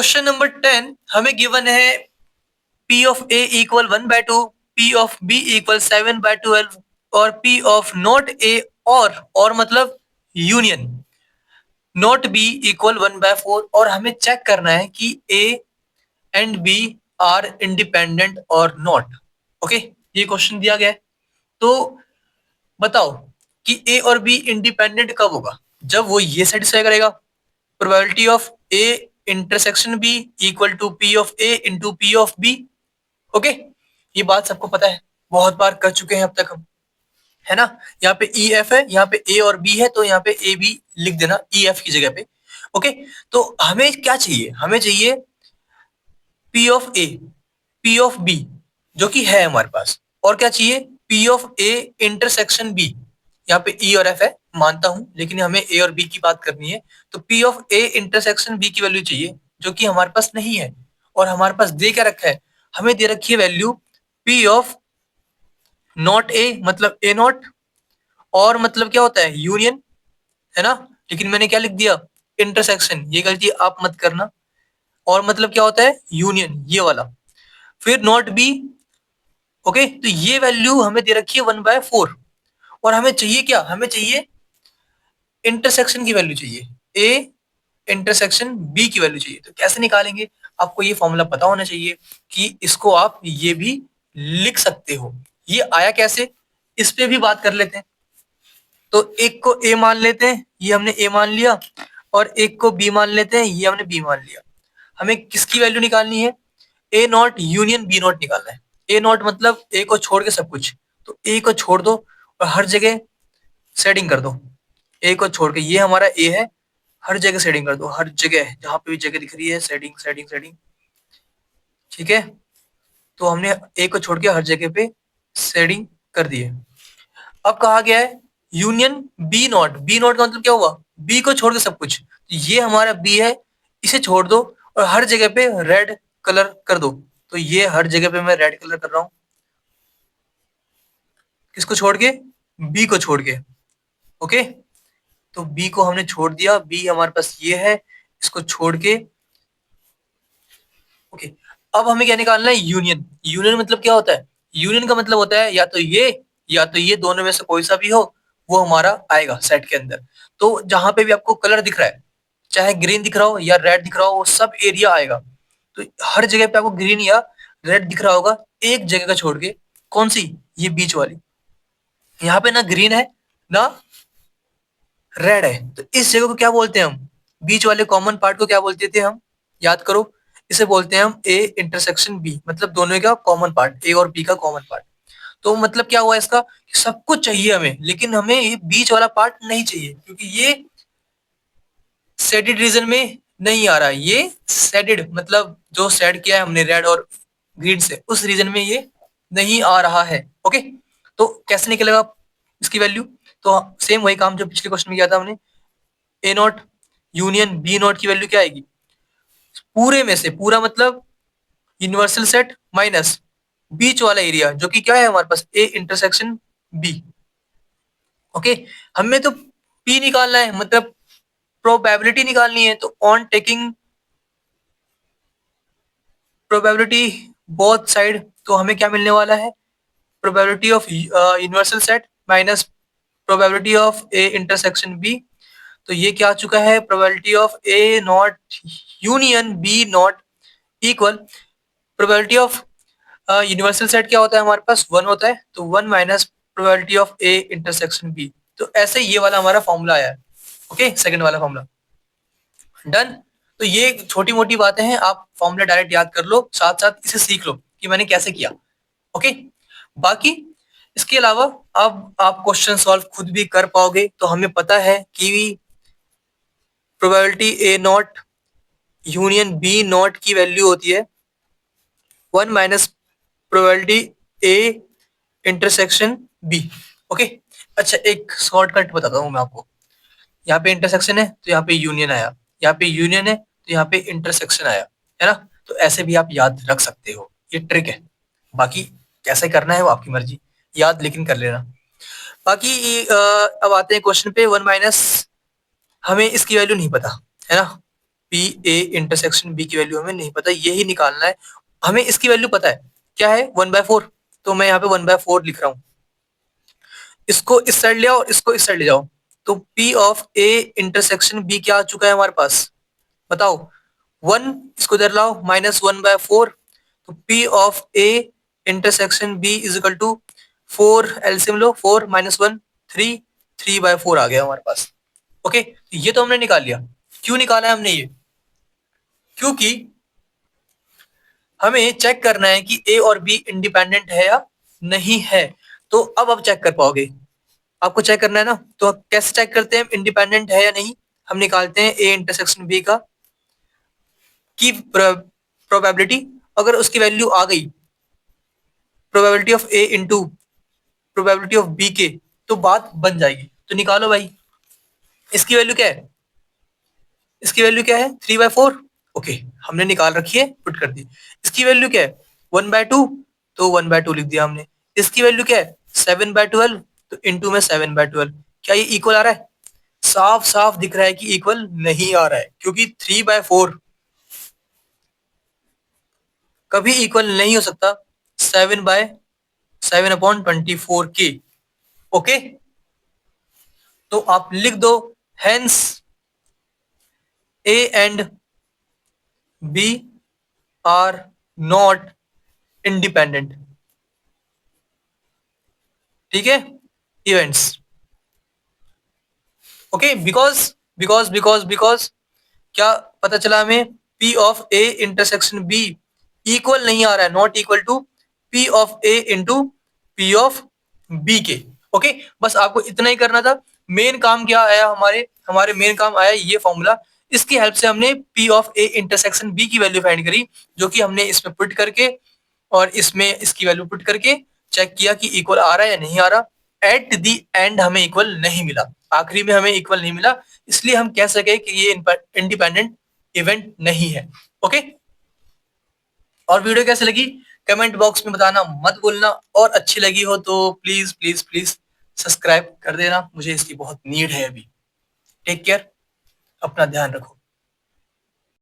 Question number 10 हमें given है P of A equal 1/2, P of B equal 7/12 और P of not A और मतलब यूनियन नॉट B इक्वल 1/4 और हमें चेक करना है कि A and B are independent और नॉट। ओके, ये क्वेश्चन दिया गया है। तो बताओ कि A और B इंडिपेंडेंट कब होगा? जब वो ये सेटिस्फाई करेगा, probability of A intersection B equal to P of A into P of B। Okay, ये बात सबको पता है, बहुत बार कर चुके हैं अब तक हम, है ना। यहाँ पे ई एफ है, यहाँ पे ए और बी है, तो यहाँ पे ए बी लिख देना ई एफ की जगह पे। ओके, तो हमें क्या चाहिए? हमें चाहिए P of A, P of B, जो कि है हमारे पास, और क्या चाहिए? P of A intersection B. यहाँ पे ई और एफ है, मानता हूं, लेकिन हमें ए और बी की बात करनी है, तो P of A intersection B की वैल्यू चाहिए, जो कि हमारे पास नहीं है। और हमारे पास दे क्या रखा है? हमें दे रखी है value P of not a, मतलब ए नॉट, और मतलब क्या होता है? यूनियन, है ना। लेकिन मैंने क्या लिख दिया? इंटरसेक्शन। ये गलती आप मत करना। और मतलब क्या होता है? यूनियन, ये वाला। फिर नॉट बी। ओके, तो ये वैल्यू हमें दे रखी है 1/4, और हमें चाहिए क्या? हमें चाहिए इंटरसेक्शन की वैल्यू चाहिए, ए इंटरसेक्शन बी की वैल्यू चाहिए। तो कैसे निकालेंगे? आपको ये फॉर्मूला पता होना चाहिए कि इसको आप ये भी लिख सकते हो। ये आया कैसे, इस पे भी बात कर लेते हैं। तो एक को ए मान लेते हैं, ये हमने ए मान लिया, और एक को बी मान लेते हैं, ये हमने बी मान लिया। हमें किसकी वैल्यू निकालनी है? ए नॉट यूनियन बी नॉट निकालना है। ए नॉट मतलब ए को छोड़ के सब कुछ, तो ए को छोड़ दो और हर जगह सेटिंग कर दो। ए को छोड़ के, ये हमारा ए है, हर जगह सेटिंग कर दो, हर जगह जहां पे भी जगह दिख रही है सेटिंग सेटिंग सेटिंग। ठीक है, तो हमने ए को छोड़ के हर जगह पे सेटिंग कर दी है। अब कहा गया है union B not. B not का मतलब क्या हुआ? बी को छोड़ के सब कुछ। तो ये हमारा बी है, इसे छोड़ दो और हर जगह पे रेड कलर कर दो। तो ये हर जगह पे मैं रेड कलर कर रहा हूं। किसको छोड़ के? बी को छोड़ के। ओके, तो बी को हमने छोड़ दिया, बी हमारे पास ये है, इसको छोड़ के। ओके, अब हमें क्या निकालना है? यूनियन। यूनियन मतलब क्या होता है? यूनियन का मतलब होता है या तो ये दोनों में से कोई सा भी हो, वो हमारा आएगा सेट के अंदर। तो जहां पे भी आपको कलर दिख रहा है, चाहे ग्रीन दिख रहा हो या रेड दिख रहा हो, वो सब एरिया आएगा। तो हर जगह पे आपको ग्रीन या रेड दिख रहा होगा, एक जगह का छोड़ के। कौन सी? ये बीच वाली। यहाँ पे ना ग्रीन है ना रेड है, तो इस जगह को क्या बोलते हैं हम? बीच वाले कॉमन पार्ट को क्या बोलते थे हम? याद करो, इसे बोलते हैं हम ए इंटरसेक्शन बी, मतलब दोनों का कॉमन पार्ट, ए और बी का कॉमन पार्ट। तो मतलब क्या हुआ इसका कि सब कुछ चाहिए हमें, लेकिन हमें ये बीच वाला पार्ट नहीं चाहिए, क्योंकि ये शेडेड रीजन में नहीं आ रहा है। ये शेडेड मतलब जो शेड किया है हमने रेड और ग्रीन से, उस रीजन में ये नहीं आ रहा है। ओके, तो कैसे निकलेगा इसकी वैल्यू? तो सेम वही काम जो पिछले क्वेश्चन में किया था हमने। ए नॉट यूनियन बी नॉट की वैल्यू क्या आएगी? पूरे में से, पूरा मतलब यूनिवर्सल सेट माइनस बीच वाला एरिया, जो कि क्या है हमारे पास? A intersection B. ओके, हमें तो पी निकालना है, मतलब प्रोबेबिलिटी निकालनी है। तो on taking probability both side, तो हमें क्या मिलने वाला है? Probability of universal set minus probability of A intersection B. तो ये क्या आ चुका है? Probability of A not union B not equal probability of universal set क्या होता है हमारे पास? 1 होता है, तो 1 minus probability of A intersection B. तो ऐसे ये वाला हमारा फॉर्मूला आया है। ओके, सेकंड वाला फॉर्मूला डन। तो ये छोटी मोटी बातें हैं, आप फॉर्मूला डायरेक्ट याद कर लो, साथ साथ इसे सीख लो कि मैंने कैसे किया। ओके, बाकी इसके अलावा अब आप क्वेश्चन सॉल्व खुद भी कर पाओगे। तो हमें पता है कि probability A not union B not की वैल्यू होती है 1 minus probability A intersection B. Okay, अच्छा एक शॉर्टकट बताता हूँ मैं आपको। यहाँ पे इंटरसेक्शन है तो यहाँ पे यूनियन आया, यहाँ पे यूनियन है तो यहाँ पे इंटरसेक्शन आया, है ना। तो ऐसे भी आप याद रख सकते हो, ये ट्रिक है। बाकी कैसे करना है वो आपकी मर्जी, याद लेकिन कर लेना। बाकी अब आते हैं क्वेश्चन पे। 1 माइनस, हमें इसकी वैल्यू नहीं पता, है ना। पी ए इंटरसेक्शन बी की वैल्यू हमें नहीं पता, यही निकालना है हमें। इसकी वैल्यू पता है क्या है, 1/4। तो मैं यहाँ पे 1/4 लिख रहा हूँ। इसको इस साइड ले आओ, इसको इस साइड ले जाओ। तो P of A intersection B क्या आ चुका है हमारे पास, बताओ। 1, इसको इधर लाओ, -1/4। तो P of A intersection B is equal to 4, LCM लो, 4 - 1 3, 3/4 आ गया हमारे पास। ओके, ये तो हमने निकाल लिया। क्यों निकाला है हमने ये, क्योंकि हमें चेक करना है कि ए और बी इंडिपेंडेंट है या नहीं है। तो अब आप चेक कर पाओगे, आपको चेक करना है ना। तो कैसे चेक करते हैं इंडिपेंडेंट है या नहीं, हम निकालते हैं ए इंटरसेक्शन बी का की प्रोबेबिलिटी। अगर उसकी वैल्यू आ गई, probability of A into probability of B के, तो बात बन जाएगी। तो निकालो भाई, इसकी वैल्यू क्या है, इसकी वैल्यू क्या है 3/4। ओके, हमने निकाल रखी है, पुट कर दी। इसकी वैल्यू क्या है 1/2, तो 1/2 लिख दिया हमने। इसकी वैल्यू क्या है 7/12, तो इंटू में 7/12। क्या ये इक्वल आ रहा है, साफ साफ दिख रहा है कि इक्वल नहीं आ रहा है, क्योंकि 3/4 कभी इक्वल नहीं हो सकता 7/7/24 के। ओके, तो आप लिख दो, hence A and B are not independent. ठीक है, इवेंट्स। ओके, बिकॉज क्या पता चला हमें, P of A intersection B equal नहीं आ रहा है, not equal to P of A into P of B के। ओके, बस आपको इतना ही करना था। मेन काम क्या आया हमारे, हमारे मेन काम आया ये फॉर्मूला। इसकी हेल्प से हमने P of A intersection B की वैल्यू फाइंड करी, जो कि हमने इसमें पुट करके और इसमें इसकी वैल्यू पुट करके चेक किया कि इक्वल आ रहा है या नहीं आ रहा। एट दी एंड हमें इक्वल नहीं मिला, आखिरी में हमें इक्वल नहीं मिला, इसलिए हम कह सके कि ये इंडिपेंडेंट इवेंट नहीं है। ओके, और वीडियो कैसे लगी कमेंट बॉक्स में बताना मत भूलना, और अच्छी लगी हो तो प्लीज प्लीज प्लीज सब्सक्राइब कर देना, मुझे इसकी बहुत नीड है अभी। टेक केयर, अपना ध्यान रखो।